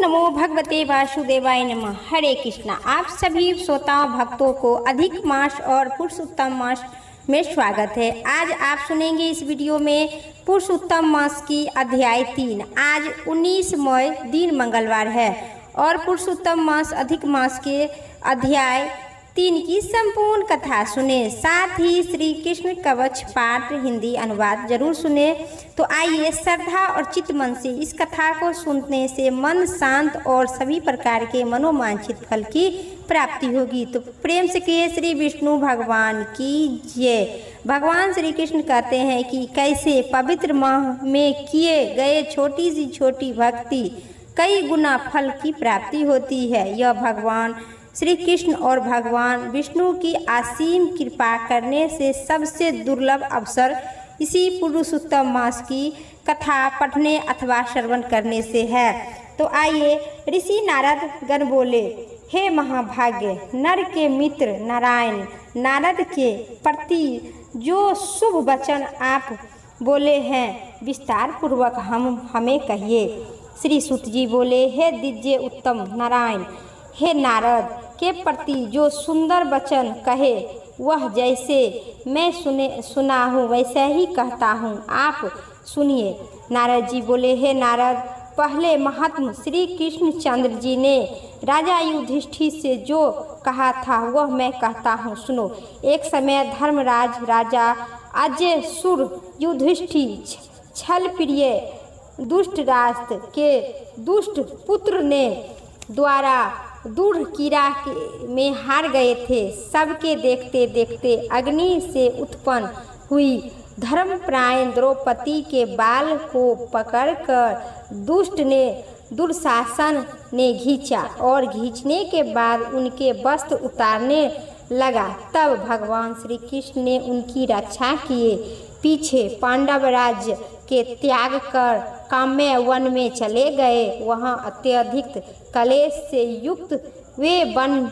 नमो भगवते वासुदेवाय नमः। हरे कृष्णा। आप सभी श्रोताओं भक्तों को अधिक मास और पुरुषोत्तम मास में स्वागत है। आज आप सुनेंगे इस वीडियो में पुरुषोत्तम मास की अध्याय 3। आज 19 मई दिन मंगलवार है और पुरुषोत्तम मास अधिक मास के अध्याय 3 की संपूर्ण कथा सुने। साथ ही श्री कृष्ण कवच पाठ हिंदी अनुवाद जरूर सुने। तो आइए श्रद्धा और चित्त मन से इस कथा को सुनने से मन शांत और सभी प्रकार के मनोवांछित फल की प्राप्ति होगी। तो प्रेम से कहिए श्री विष्णु भगवान की जय। भगवान श्री कृष्ण कहते हैं कि कैसे पवित्र माह में किए गए छोटी सी छोटी भक्ति कई गुना फल की प्राप्ति होती है। यह भगवान श्री कृष्ण और भगवान विष्णु की असीम कृपा करने से सबसे दुर्लभ अवसर इसी पुरुषोत्तम मास की कथा पढ़ने अथवा श्रवण करने से है। तो आइए ऋषि नारद गण बोले, हे महाभाग्य नर के मित्र नारायण नारद के प्रति जो शुभ वचन आप बोले हैं विस्तार पूर्वक हमें कहिए। श्री सुत जी बोले, हे दिव्य उत्तम नारायण, हे नारद के प्रति जो सुंदर वचन कहे वह जैसे मैं सुना हूँ वैसे ही कहता हूँ, आप सुनिए। नारद जी बोले, हे नारद, पहले महात्मा श्री कृष्णचंद्र जी ने राजा युधिष्ठिर से जो कहा था वह मैं कहता हूँ, सुनो। एक समय धर्मराज राजा अजय सुर युधिष्ठिर छल प्रिय दुष्ट राष्ट्र के दुष्ट पुत्र ने द्वारा दूर कीड़ा में हार गए थे। सबके देखते देखते अग्नि से उत्पन्न हुई धर्मपरायण द्रौपदी के बाल को पकड़कर दुष्ट ने दुर्शासन ने खींचा और खींचने के बाद उनके वस्त्र उतारने लगा। तब भगवान श्री कृष्ण ने उनकी रक्षा किए। पीछे पांडव राज्य के त्याग कर काम्य वन में चले गए। वहाँ अत्यधिक कलेश से युक्त वे वन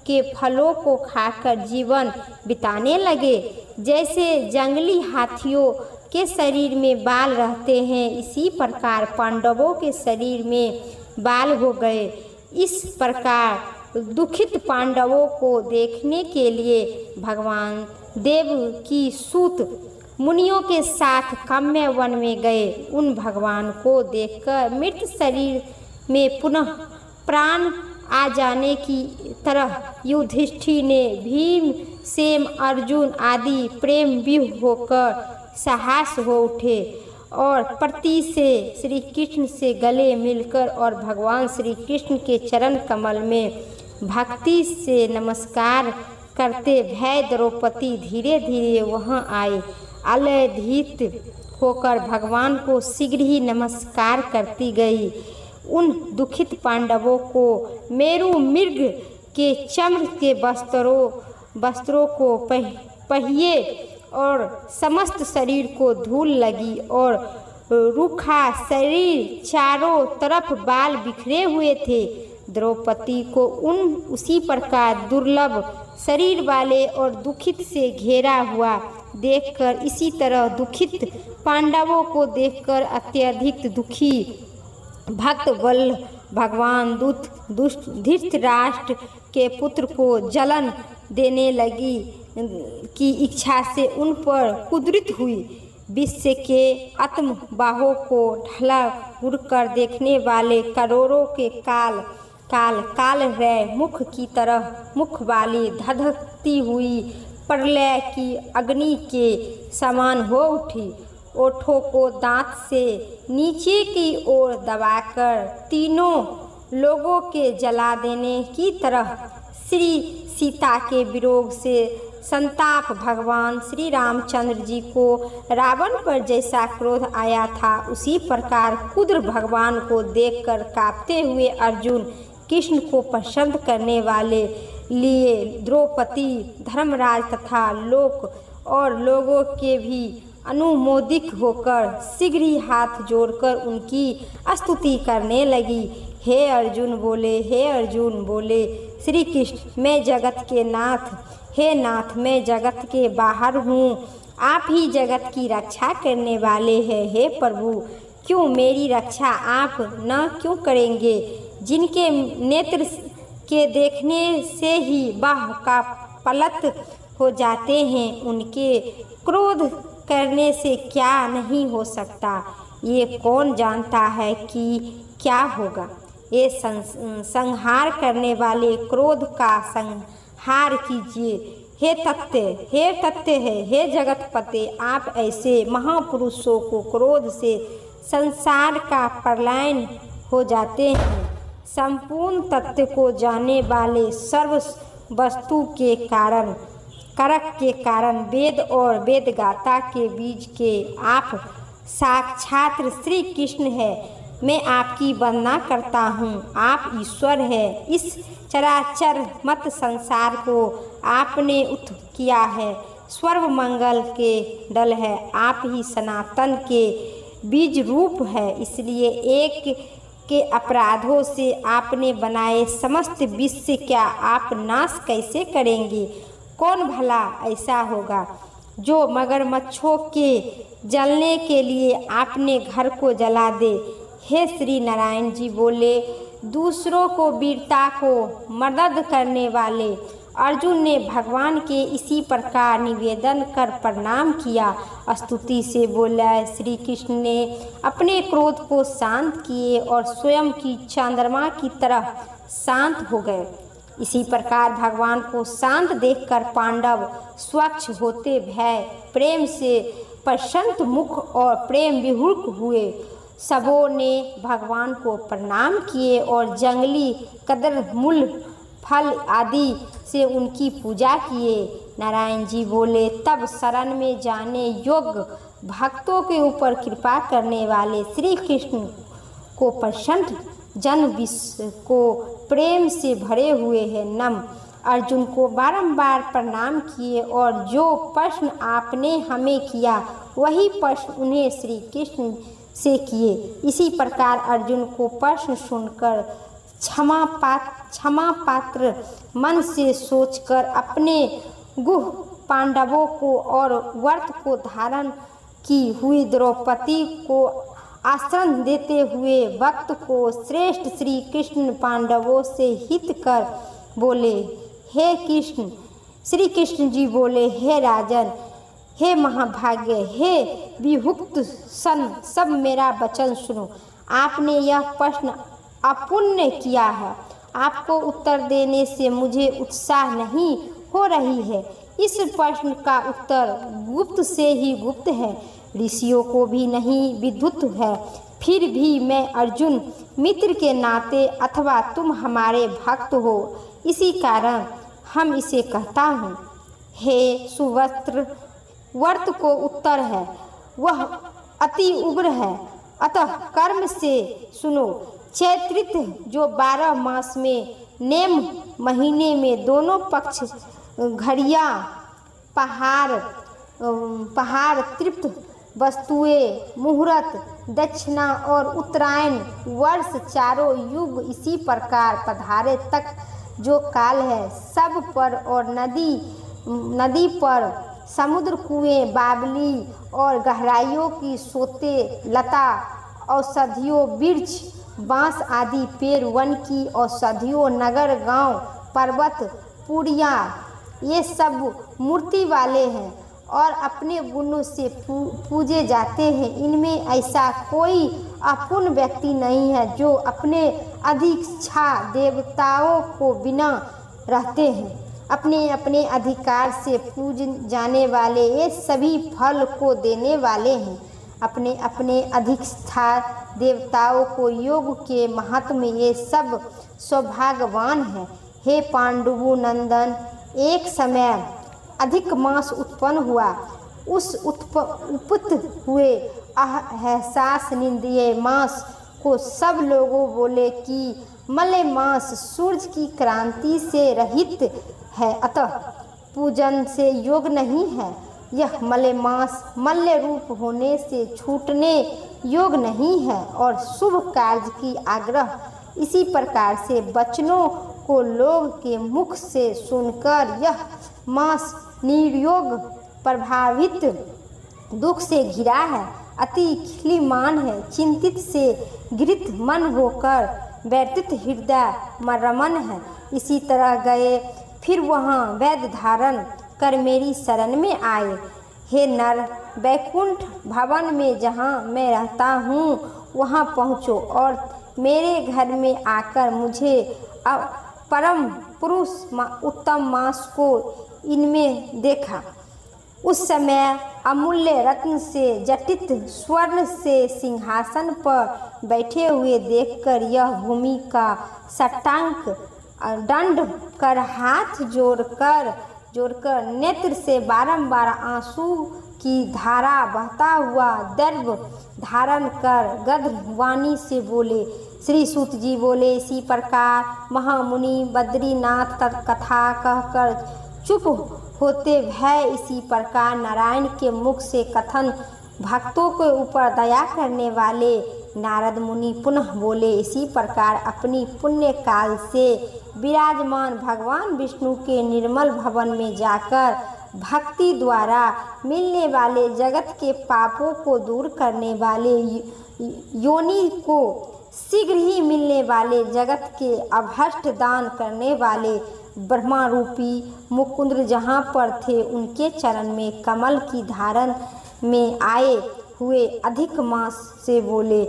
के फलों को खाकर जीवन बिताने लगे। जैसे जंगली हाथियों के शरीर में बाल रहते हैं, इसी प्रकार पांडवों के शरीर में बाल हो गए। इस प्रकार दुखित पांडवों को देखने के लिए भगवान देव की सूत मुनियों के साथ काम्य वन में गए। उन भगवान को देखकर मृत शरीर में पुनः प्राण आ जाने की तरह युधिष्ठिर ने भीम सेम अर्जुन आदि प्रेम विह होकर साहस हो उठे और प्रति से श्री कृष्ण से गले मिलकर और भगवान श्री कृष्ण के चरण कमल में भक्ति से नमस्कार करते भय द्रौपदी धीरे धीरे वहां आए। आह्लादित होकर भगवान को शीघ्र ही नमस्कार करती गई। उन दुखित पांडवों को मेरु मृग के चम्र के वस्त्रों को पहिए और समस्त शरीर को धूल लगी और रूखा शरीर चारों तरफ बाल बिखरे हुए थे। द्रौपदी को उसी प्रकार दुर्लभ शरीर वाले और दुखित से घेरा हुआ देखकर इसी तरह दुखित पांडवों को देखकर अत्यधिक दुखी भक्त वल्लभ भगवान धृतराष्ट्र के पुत्र को जलन देने लगी की इच्छा से उन पर कुदृत हुई। विश्व के आत्म बाहों को ढला उड़कर देखने वाले करोड़ों के काल रह मुख की तरह मुख वाली धधकती हुई प्रलय की अग्नि के समान हो उठी। ओठों को दांत से नीचे की ओर दबाकर तीनों लोगों के जला देने की तरह श्री सीता के वियोग से संताप भगवान श्री रामचंद्र जी को रावण पर जैसा क्रोध आया था उसी प्रकार कुद्र भगवान को देखकर कांपते हुए अर्जुन कृष्ण को पसंद करने वाले लिए द्रौपदी धर्मराज तथा लोक और लोगों के भी अनुमोदित होकर शीघ्र ही हाथ जोड़कर उनकी स्तुति करने लगी। हे अर्जुन बोले, श्री कृष्ण मैं जगत के नाथ, हे नाथ मैं जगत के बाहर हूँ, आप ही जगत की रक्षा करने वाले हैं। हे प्रभु क्यों मेरी रक्षा आप न क्यों करेंगे। जिनके नेत्र के देखने से ही बाह का पलत हो जाते हैं, उनके क्रोध करने से क्या नहीं हो सकता, ये कौन जानता है कि क्या होगा। ये संहार करने वाले क्रोध का संहार कीजिए। हे तथ्य है, हे जगतपते, आप ऐसे महापुरुषों को क्रोध से संसार का प्रलयन हो जाते हैं। संपूर्ण तत्व को जानने वाले सर्व वस्तु के कारण करक के कारण वेद और वेदगाता के बीज के आप साक्षात श्री कृष्ण है। मैं आपकी वंदना करता हूँ। आप ईश्वर है। इस चराचर मत संसार को आपने उत्पन्न किया है। सर्व मंगल के डल है। आप ही सनातन के बीज रूप है। इसलिए एक के अपराधों से आपने बनाए समस्त विश्व क्या आप नाश कैसे करेंगे। कौन भला ऐसा होगा जो मगरमच्छों के जलने के लिए आपने घर को जला दे। हे श्री नारायण जी बोले, दूसरों को वीरता को मदद करने वाले अर्जुन ने भगवान के इसी प्रकार निवेदन कर प्रणाम किया। स्तुति से बोला। श्री कृष्ण ने अपने क्रोध को शांत किए और स्वयं की चंद्रमा की तरह शांत हो गए। इसी प्रकार भगवान को शांत देखकर पांडव स्वच्छ होते भय प्रेम से प्रसन्न मुख और प्रेम विहुल हुए। सबों ने भगवान को प्रणाम किए और जंगली कदर मूल फल आदि से उनकी पूजा किए। नारायण जी बोले, तब शरण में जाने योग्य भक्तों के ऊपर कृपा करने वाले श्री कृष्ण को प्रसन्न जन विश्व को प्रेम से भरे हुए हैं। नम अर्जुन को बारंबार प्रणाम किए और जो प्रश्न आपने हमें किया वही प्रश्न उन्हें श्री कृष्ण से किए। इसी प्रकार अर्जुन को प्रश्न सुनकर क्षमा पात्र मन से सोचकर अपने गुह पांडवों को और व्रत को धारण की हुई द्रौपदी को आश्रय देते हुए वक्त को श्रेष्ठ श्री कृष्ण पांडवों से हित कर बोले, हे कृष्ण। श्री कृष्ण जी बोले, हे राजन, हे महाभाग्य, हे विहुक्त सन, सब मेरा वचन सुनो। आपने यह प्रश्न अपुण्य किया है। आपको उत्तर देने से मुझे उत्साह नहीं हो रही है। इस प्रश्न का उत्तर गुप्त से ही गुप्त है, ऋषियों को भी नहीं विद्युत है। फिर भी मैं अर्जुन मित्र के नाते अथवा तुम हमारे भक्त हो, इसी कारण हम इसे कहता हूँ। हे सुवस्त्र, व्रत को उत्तर है, वह अति उग्र है, अतः कर्म से सुनो। चैत्रित जो 12 मास में नेम महीने में दोनों पक्ष घड़ियाँ पहाड़ तृप्त वस्तुएं मुहूर्त दक्षिणा और उत्तरायण वर्ष चारों युग इसी प्रकार पधारे तक जो काल है सब पर और नदी पर समुद्र कुएं बावली और गहराइयों की सोते लता औषधियों वृक्ष बांस आदि पेड़ वन की औषधियों नगर गांव पर्वत पुड़िया ये सब मूर्ति वाले हैं और अपने गुणों से पूजे जाते हैं। इनमें ऐसा कोई अपूर्ण व्यक्ति नहीं है जो अपने अधिष्ठा देवताओं को बिना रहते हैं। अपने अपने अधिकार से पूज जाने वाले ये सभी फल को देने वाले हैं। अपने अपने अधिष्ठा देवताओं को योग के महत्व में ये सब सौभाग्यवान हैं। हे पांडु नंदन, एक समय अधिक मास उत्पन्न हुआ। उस उत्पन्न हुए एहसास निंदीय मास को सब लोगों बोले कि मलय मास सूरज की क्रांति से रहित है, अतः पूजन से योग नहीं है। यह मलय मास मल्य रूप होने से छूटने योग नहीं है और शुभ कार्य की आग्रह इसी प्रकार से वचनों को लोग के मुख से सुनकर यह मास निर्योग प्रभावित दुख से घिरा है, अति खिलीमान है, चिंतित से घृत मन होकर व्यतीत हृदय रमन है। इसी तरह गए फिर वहाँ वैद्य धारण कर मेरी शरण में आए। हे नर, वैकुंठ भवन में जहाँ मैं रहता हूँ वहाँ पहुँचो और मेरे घर में आकर मुझे परम पुरुष उत्तम मास को इनमें देखा। उस समय अमूल्य रत्न से जटित स्वर्ण से सिंहासन पर बैठे हुए देखकर यह भूमि का साष्टांग दंड कर हाथ जोड़कर नेत्र से बारंबार आंसू की धारा बहता हुआ दर्भ धारण कर गद्य वाणी से बोले। श्री सूत जी बोले, इसी प्रकार महामुनि बद्रीनाथ कथा कहकर चुप होते भय इसी प्रकार नारायण के मुख से कथन भक्तों के ऊपर दया करने वाले नारद मुनि पुनः बोले। इसी प्रकार अपनी पुण्य काल से विराजमान भगवान विष्णु के निर्मल भवन में जाकर भक्ति द्वारा मिलने वाले जगत के पापों को दूर करने वाले योनि को शीघ्र ही मिलने वाले जगत के अभष्ट दान करने वाले ब्रह्मा रूपी मुकुंद जहाँ पर थे उनके चरण में कमल की धारण में आए हुए अधिक मास से बोले।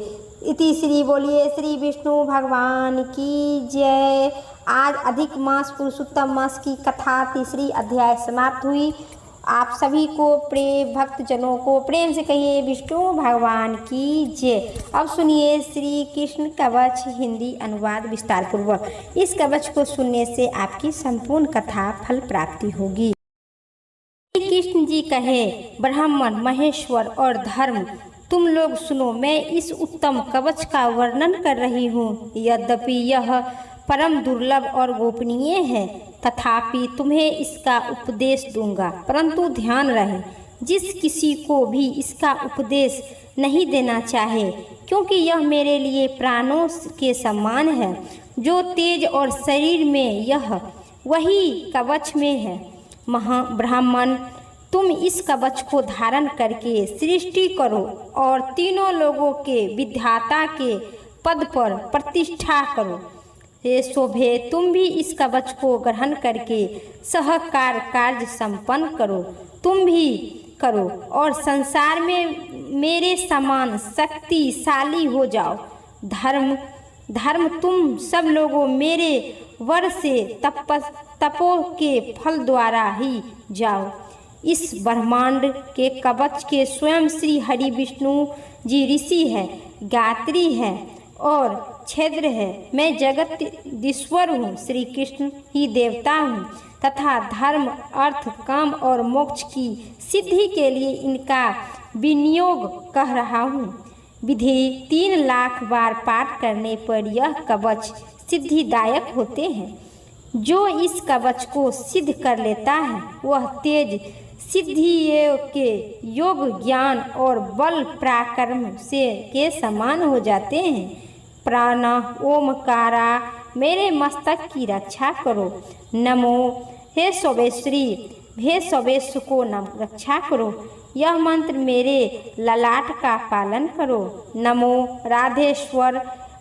इति श्री बोलिए श्री विष्णु भगवान की जय। आज अधिक मास पुरुषोत्तम मास की कथा तीसरी अध्याय समाप्त हुई। आप सभी को भक्तजनों को प्रेम से कहिए विष्णु भगवान की जय। अब सुनिए श्री कृष्ण कवच हिंदी अनुवाद विस्तार पूर्वक। इस कवच को सुनने से आपकी संपूर्ण कथा फल प्राप्ति होगी। श्री कृष्ण जी कहे, ब्राह्मण, महेश्वर और धर्म, तुम लोग सुनो, मैं इस उत्तम कवच का वर्णन कर रही हूँ। यद्यपि यह परम दुर्लभ और गोपनीय है, तथापि तुम्हें इसका उपदेश दूंगा। परंतु ध्यान रहे, जिस किसी को भी इसका उपदेश नहीं देना चाहे, क्योंकि यह मेरे लिए प्राणों के समान है। जो तेज और शरीर में यह वही कवच में है। ब्राह्मण, तुम इस कवच को धारण करके सृष्टि करो और तीनों लोगों के विधाता के पद पर प्रतिष्ठा करो। हे शोभे, तुम भी इस कवच को ग्रहण करके सहकार कार्य संपन्न करो। तुम भी करो और संसार में मेरे समान शक्तिशाली हो जाओ। धर्म, तुम सब लोगों मेरे वर से तपो के फल द्वारा ही जाओ। इस ब्रह्मांड के कवच के स्वयं श्री हरि विष्णु जी ऋषि है, गात्री है और छेद्र है। मैं जगदीश्वर हूँ, श्री कृष्ण ही देवता हूँ तथा धर्म, अर्थ, काम और मोक्ष की सिद्धि के लिए इनका विनियोग कह रहा हूँ। विधि 3 लाख बार पाठ करने पर यह कवच सिद्धिदायक होते हैं। जो इस कवच को सिद्ध कर लेता है वह तेज सिद्धि के योग, ज्ञान और बल पराक्रम से के समान हो जाते हैं। प्राण ओमकारा, मेरे मस्तक की रक्षा करो। नमो, हे सोबेश्वरी, हे सोबेश को रक्षा करो। यह मंत्र मेरे ललाट का पालन करो। नमो राधेश्वर,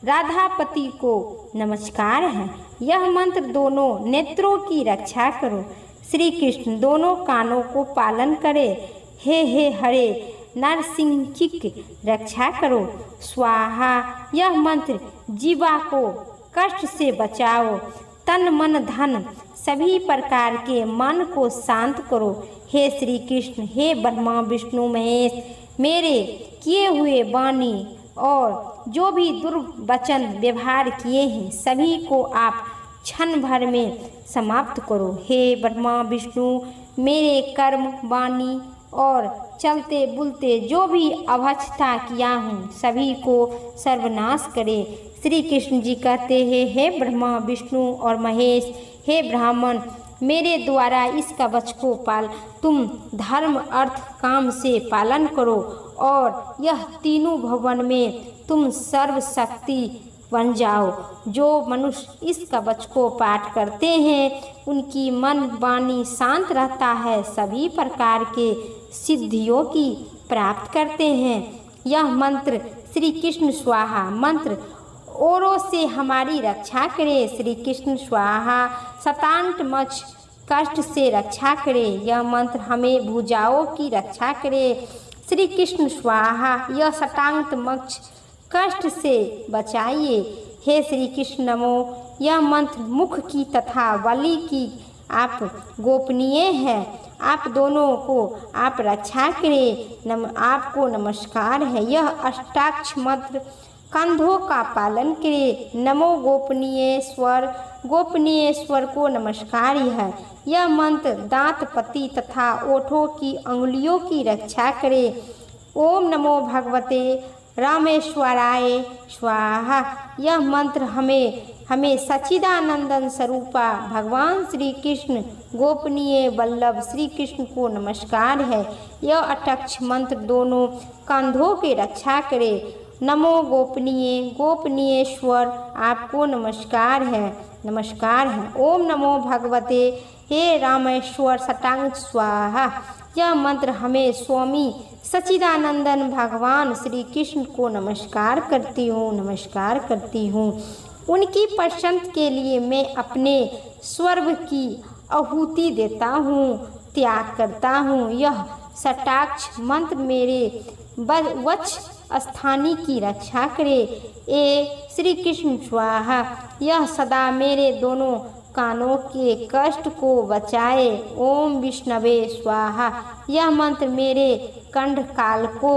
राधापति को नमस्कार है। यह मंत्र दोनों नेत्रों की रक्षा करो। श्री कृष्ण दोनों कानों को पालन करे। हे हरे नरसिंह रक्षा करो। स्वाहा, यह मंत्र जीवा को कष्ट से बचाओ। तन मन धन सभी प्रकार के मन को शांत करो। हे श्री कृष्ण, हे ब्रह्मा विष्णु महेश, मेरे किए हुए वाणी और जो भी दुर्वचन व्यवहार किए हैं सभी को आप क्षण भर में समाप्त करो। हे ब्रह्मा विष्णु, मेरे कर्म, वाणी और चलते बुलते जो भी अभक्षता किया हूँ सभी को सर्वनाश करे। श्री कृष्ण जी कहते हैं, हे ब्रह्मा विष्णु और महेश, हे ब्राह्मण, मेरे द्वारा इस कवच को तुम धर्म, अर्थ, काम से पालन करो और यह तीनों भवन में तुम सर्वशक्ति बन जाओ। जो मनुष्य इस कवच को पाठ करते हैं उनकी मन वाणी शांत रहता है, सभी प्रकार के सिद्धियों की प्राप्त करते हैं। यह मंत्र श्री कृष्ण स्वाहा मंत्र औरों से हमारी रक्षा करे। श्री कृष्ण स्वाहा। शतांत मच कष्ट से रक्षा करे। यह मंत्र हमें भुजाओं की रक्षा करे। श्री कृष्ण स्वाहा। यह शतांत मच कष्ट से बचाइए। हे श्री कृष्ण नमो। यह मंत्र मुख की तथा बलि की आप गोपनीय है। आप दोनों को आप रक्षा करें। आपको नमस्कार है। यह अष्टाक्षर मंत्र कंधों का पालन करे। नमो गोपनीय स्वर। गोपनीय स्वर को नमस्कार है। यह मंत्र दांत पति तथा ओठों की अंगुलियों की रक्षा करे। ओम नमो भगवते रामेश्वराय स्वाहा। यह मंत्र हमें सच्चिदानंदन स्वरूपा भगवान श्री कृष्ण गोपनीय वल्लभ श्री कृष्ण को नमस्कार है। यह अष्टाक्षर मंत्र दोनों कंधों की रक्षा करे। नमो गोपनीय स्वर। आपको नमस्कार है। नमस्कार है। ओम नमो भगवते हे रामेश्वर शतांग स्वाहा। यह मंत्र हमें स्वामी सच्चिदानंदन भगवान श्री कृष्ण को नमस्कार करती हूँ। नमस्कार करती हूँ। उनकी प्रसन्नता के लिए मैं अपने स्वर्ग की आहुति देता हूँ, त्याग करता हूँ। यह षटाक्षर मंत्र मेरे वक्ष स्थानी की रक्षा करे। ए श्री कृष्ण स्वाहा। यह सदा मेरे दोनों कानों के कष्ट को बचाए। ओम विष्णवे स्वाहा। यह मंत्र मेरे कंठकाल को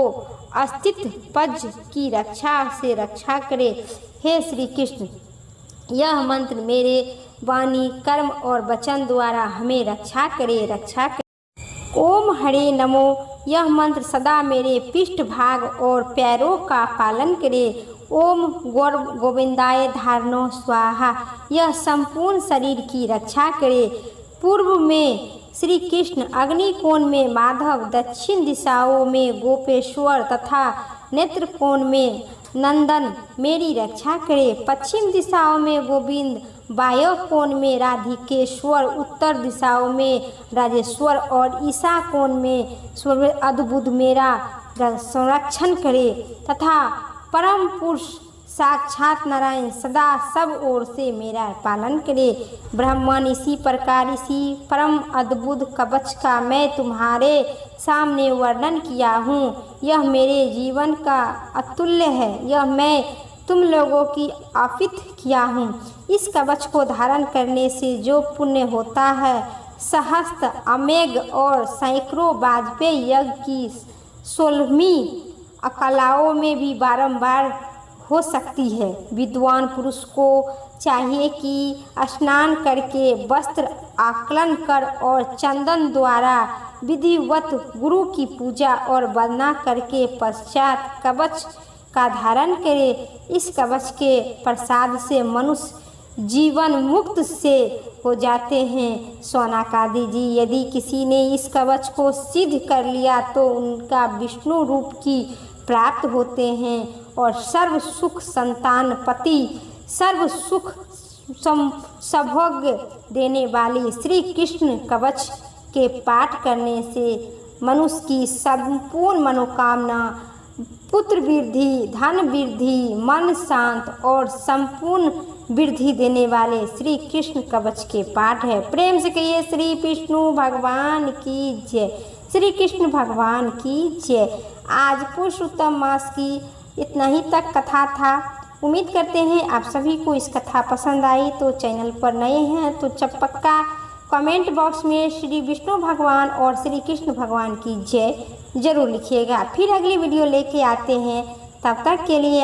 अस्तित्व पज की रक्षा से रक्षा करे। हे श्री कृष्ण। यह मंत्र मेरे वाणी कर्म और वचन द्वारा हमें रक्षा करे। रक्षा करे। ओम हरे नमो। यह मंत्र सदा मेरे पृष्ठभाग और पैरों का पालन करे। ओम गोविंदाय धारणो स्वाहा। यह संपूर्ण शरीर की रक्षा करे। पूर्व में श्री कृष्ण, अग्नि कोण में माधव, दक्षिण दिशाओं में गोपेश्वर तथा नेत्र कोण में नंदन मेरी रक्षा करे। पश्चिम दिशाओं में गोविंद, वायु कोण में राधिकेश्वर, उत्तर दिशाओं में राजेश्वर और ईशा कोण में सूर्य अद्भुत मेरा संरक्षण करे तथा परम पुरुष साक्षात नारायण सदा सब ओर से मेरा पालन करे। ब्राह्मण इसी प्रकार इसी परम अद्भुत कवच का मैं तुम्हारे सामने वर्णन किया हूँ। यह मेरे जीवन का अतुल्य है। यह मैं तुम लोगों की अर्पित किया हूँ। इस कवच को धारण करने से जो पुण्य होता है, सहस्त्र अमेघ और सैकड़ों वाजपेयी यज्ञ की 16वीं कलाओं में भी बारंबार हो सकती है। विद्वान पुरुष को चाहिए कि स्नान करके वस्त्र आकलन कर और चंदन द्वारा विधिवत गुरु की पूजा और वंदना करके पश्चात कवच का धारण करे। इस कवच के प्रसाद से मनुष्य जीवन मुक्त से हो जाते हैं। सोनाकादि जी, यदि किसी ने इस कवच को सिद्ध कर लिया तो उनका विष्णु रूप की प्राप्त होते हैं और सर्व सुख संतान पति, सर्व सुख सौभाग्य देने वाली श्री कृष्ण कवच के पाठ करने से मनुष्य की संपूर्ण मनोकामना, पुत्र वृद्धि, धन वृद्धि, मन शांत और संपूर्ण वृद्धि देने वाले श्री कृष्ण कवच के पाठ है। प्रेम से कहिए श्री विष्णु भगवान की जय। श्री कृष्ण भगवान की जय। आज पुरुषोत्तम मास की इतना ही तक कथा था। उम्मीद करते हैं आप सभी को इस कथा पसंद आई। तो चैनल पर नए हैं तो पक्का कमेंट बॉक्स में श्री विष्णु भगवान और श्री कृष्ण भगवान की जय जरूर लिखिएगा। फिर अगली वीडियो लेके आते हैं। तब तक के लिए